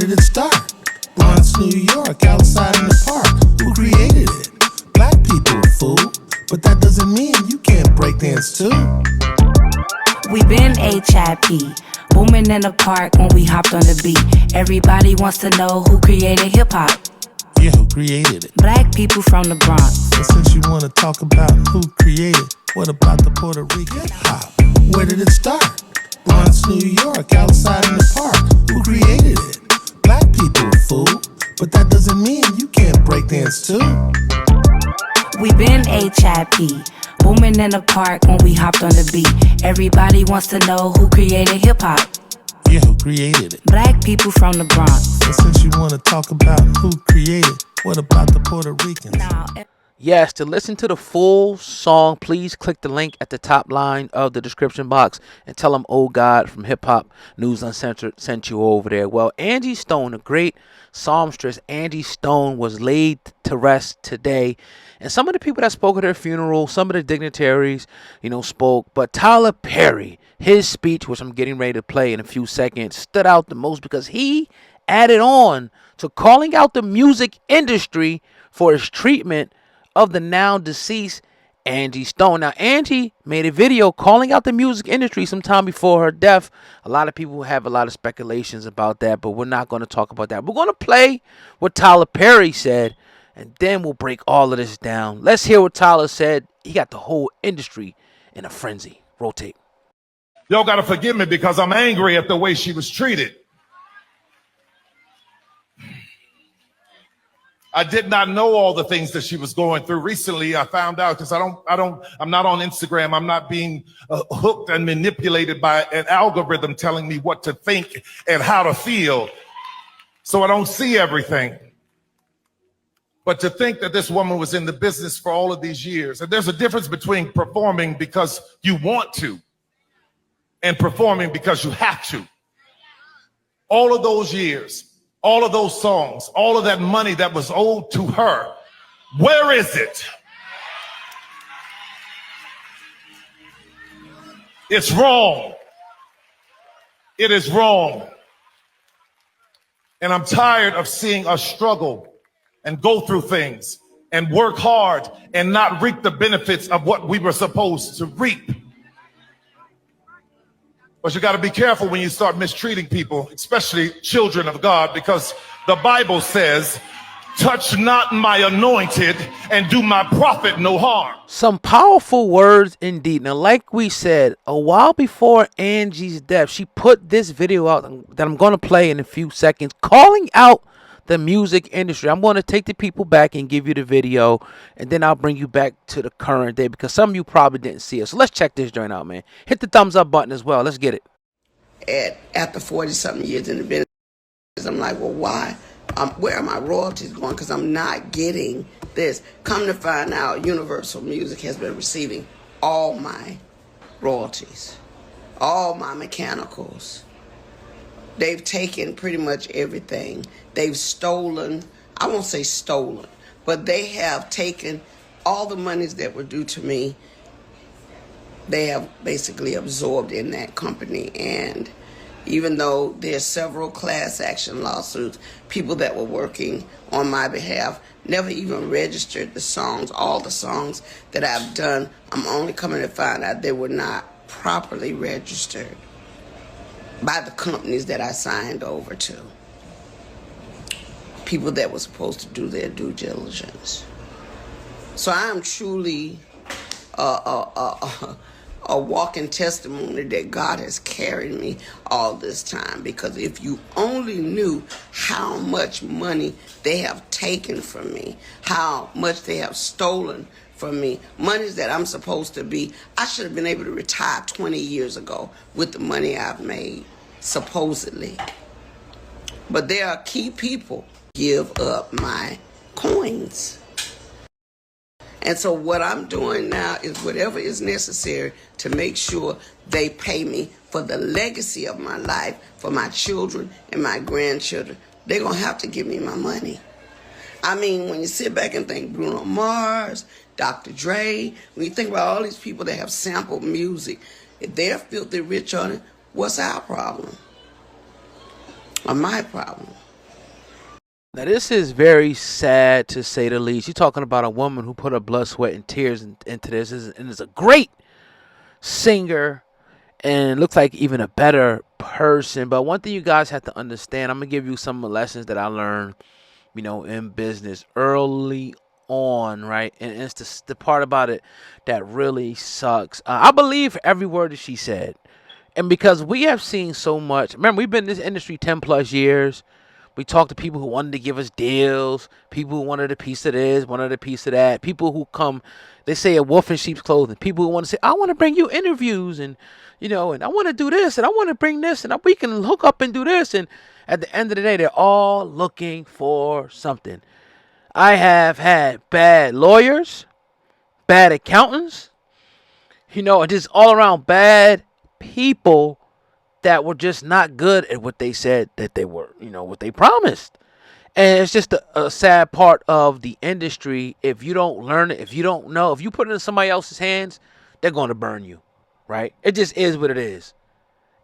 did it start? Bronx, New York, outside in the park. Who created it? Black people, fool. But that doesn't mean you can't break dance too. We been HIP, booming in the park when we hopped on the beat. Everybody wants to know who created hip hop. Yeah, who created it? Black people from the Bronx. But since you want to talk about who created, what about the Puerto Rican hip hop? Where did it start? Bronx, New York, outside in the park. Who created it? Black people, fool. But that doesn't mean you can't break dance too. We been HIP, booming in the park when we hopped on the beat. Everybody wants to know who created hip hop. Yeah, who created it? Black people from the Bronx. But since you want to talk about who created, what about the Puerto Ricans? Yes, to listen to the full song, please click the link at the top line of the description box and tell them Oh God from Hip Hop News Uncensored sent you over there. Well, Angie Stone, a great psalmstress, Angie Stone, was laid to rest today. And some of the people that spoke at her funeral, some of the dignitaries, spoke. But Tyler Perry, his speech, which I'm getting ready to play in a few seconds, stood out the most because he added on to calling out the music industry for its treatment of the now deceased Angie Stone. Now, Angie made a video calling out the music industry sometime before her death. A lot of people have a lot of speculations about that, but we're not going to talk about that. We're going to play what Tyler Perry said, and then we'll break all of this down. Let's hear what Tyler said. He got the whole industry in a frenzy. Rotate. Y'all got to forgive me because I'm angry at the way she was treated. I did not know all the things that she was going through. Recently, I found out because I'm not on Instagram. I'm not being hooked and manipulated by an algorithm telling me what to think and how to feel. So I don't see everything. But to think that this woman was in the business for all of these years, and there's a difference between performing because you want to and performing because you have to. All of those years, all of those songs, all of that money that was owed to her, where is it? It's wrong. It is wrong. And I'm tired of seeing us struggle and go through things and work hard and not reap the benefits of what we were supposed to reap. But you got to be careful when you start mistreating people, especially children of God, because the Bible says, touch not my anointed and do my prophet no harm. Some powerful words indeed. Now, like we said, a while before Angie's death, she put this video out that I'm going to play in a few seconds, calling out the music industry. I'm going to take the people back and give you the video, and then I'll bring you back to the current day because some of you probably didn't see it. So let's check this joint out, man. Hit the thumbs up button as well. Let's get it. After 40-something years in the business, I'm like, well, why? Where are my royalties going? Because I'm not getting this. Come to find out, Universal Music has been receiving all my royalties, all my mechanicals. They've taken pretty much everything. They've stolen, I won't say stolen, but they have taken all the monies that were due to me. They have basically absorbed in that company. And even though there's several class action lawsuits, people that were working on my behalf never even registered the songs. All the songs that I've done, I'm only coming to find out they were not properly registered by the companies that I signed over to. People that were supposed to do their due diligence. So I am truly a walking testimony that God has carried me all this time. Because if you only knew how much money they have taken from me, how much they have stolen from me, monies that I'm supposed to be, I should have been able to retire 20 years ago with the money I've made, supposedly. But there are key people give up my coins. And so what I'm doing now is whatever is necessary to make sure they pay me for the legacy of my life, for my children and my grandchildren. They're going to have to give me my money. I mean, when you sit back and think Bruno Mars, Dr. Dre, when you think about all these people that have sampled music, if they're filthy rich on it, what's our problem? Or my problem? Now, this is very sad to say the least. You're talking about a woman who put her blood, sweat, and tears into this, and is a great singer, and looks like even a better person. But one thing you guys have to understand, I'm gonna give you some lessons that I learned, in business early on, right? And it's the part about it that really sucks. I believe every word that she said, and because we have seen so much. Remember, we've been in this industry 10 plus years. We talked to people who wanted to give us deals, people who wanted a piece of this, wanted a piece of that, people who come, they say a wolf in sheep's clothing, people who want to say, I want to bring you interviews, and and I want to do this, and I want to bring this, and we can hook up and do this. And at the end of the day, they're all looking for something. I have had bad lawyers, bad accountants, just all around bad people that were just not good at what they said that they were, what they promised. And it's just a sad part of the industry. If you don't learn it, if you don't know, if you put it in somebody else's hands, they're going to burn you, right? It just is what it is.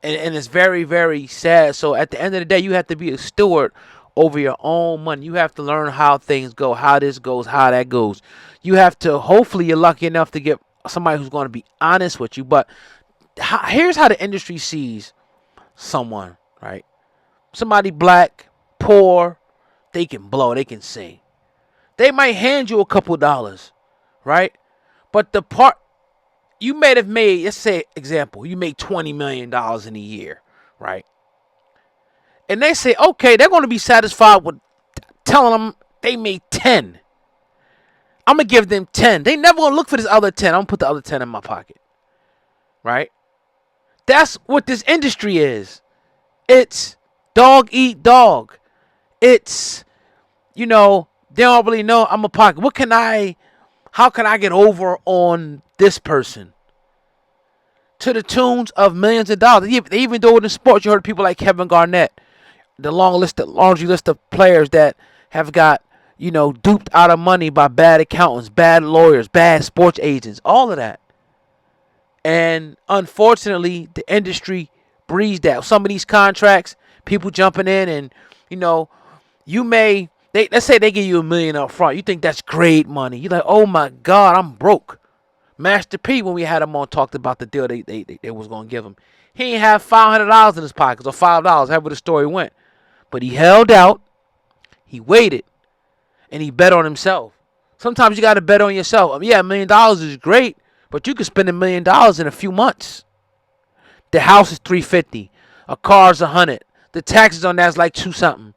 And it's very, very sad. So at the end of the day, you have to be a steward over your own money. You have to learn how things go, how this goes, how that goes. You have to, hopefully you're lucky enough to get somebody who's going to be honest with you. But here's how the industry sees someone, right? Somebody black, poor, they can blow, they can sing. They might hand you a couple dollars, right? But the part you may have made, let's say, example, you made $20 million in a year, right? And they say, okay, they're going to be satisfied with telling them they made 10. I'm going to give them 10. They never going to look for this other 10. I'm going to put the other 10 in my pocket, right? That's what this industry is. It's dog eat dog. It's, they don't really know I'm a pocket. How can I get over on this person? To the tunes of millions of dollars. They even do it in sports. You heard people like Kevin Garnett. The laundry list of players that have got, duped out of money by bad accountants, bad lawyers, bad sports agents, all of that. And unfortunately, the industry breeds that. Some of these contracts, people jumping in and, let's say they give you $1 million up front. You think that's great money. You're like, oh my God, I'm broke. Master P, when we had him on, talked about the deal they was going to give him. He ain't have $500 in his pockets or $5, however the story went. But he held out, he waited, and he bet on himself. Sometimes you got to bet on yourself. Yeah, $1 million is great, but you can spend $1 million in a few months. The house is $350, a car's $100. The taxes on that's like $2 something.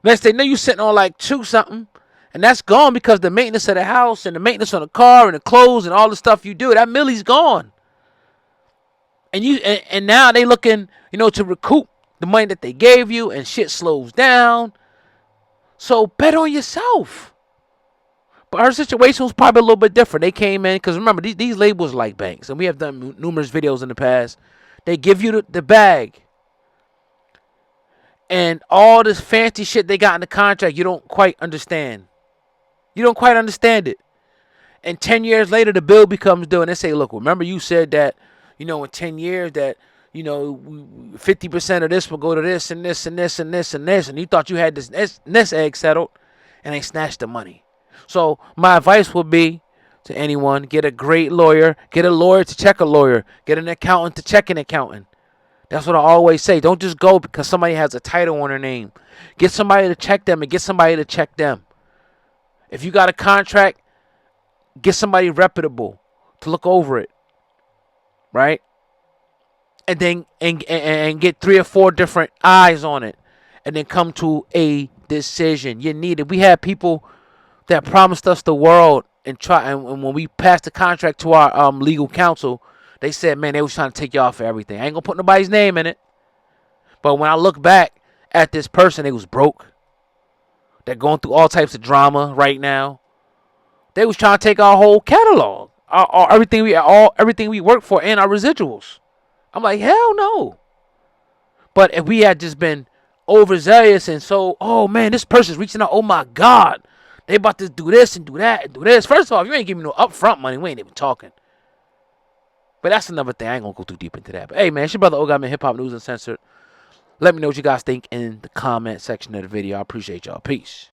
Next thing you know, you sitting on like $2 something, and that's gone because the maintenance of the house and the maintenance on the car and the clothes and all the stuff you do, that millie's gone. And now they looking, to recoup the money that they gave you, and shit slows down. So bet on yourself. But her situation was probably a little bit different. They came in, because remember, these labels are like banks, and we have done numerous videos in the past. They give you the bag. And all this fancy shit they got in the contract, you don't quite understand. You don't quite understand it. And 10 years later, the bill becomes due, and they say, look, remember you said that, in 10 years that, 50% of this will go to this and this and this and this and this, and you thought you had this egg settled, and they snatched the money. So my advice would be to anyone, get a great lawyer, get a lawyer to check a lawyer, get an accountant to check an accountant. That's what I always say. Don't just go because somebody has a title on their name. Get somebody to check them and get somebody to check them. If you got a contract, get somebody reputable to look over it, right? And then and get 3 or 4 different eyes on it, and then come to a decision. You need it. We had people that promised us the world and when we passed the contract to our legal counsel, they said, man, they was trying to take y'all for everything. I ain't gonna put nobody's name in it. But when I look back at this person, they was broke. They're going through all types of drama right now. They was trying to take our whole catalog, everything we work for, and our residuals. I'm like, hell no. But if we had just been overzealous and so, oh man, this person's reaching out, oh my God, they about to do this and do that and do this. First of all, if you ain't giving me no upfront money, we ain't even talking. But that's another thing. I ain't gonna go too deep into that. But hey man, it's your brother O Hip Hop News Uncensored. Let me know what you guys think in the comment section of the video. I appreciate y'all. Peace.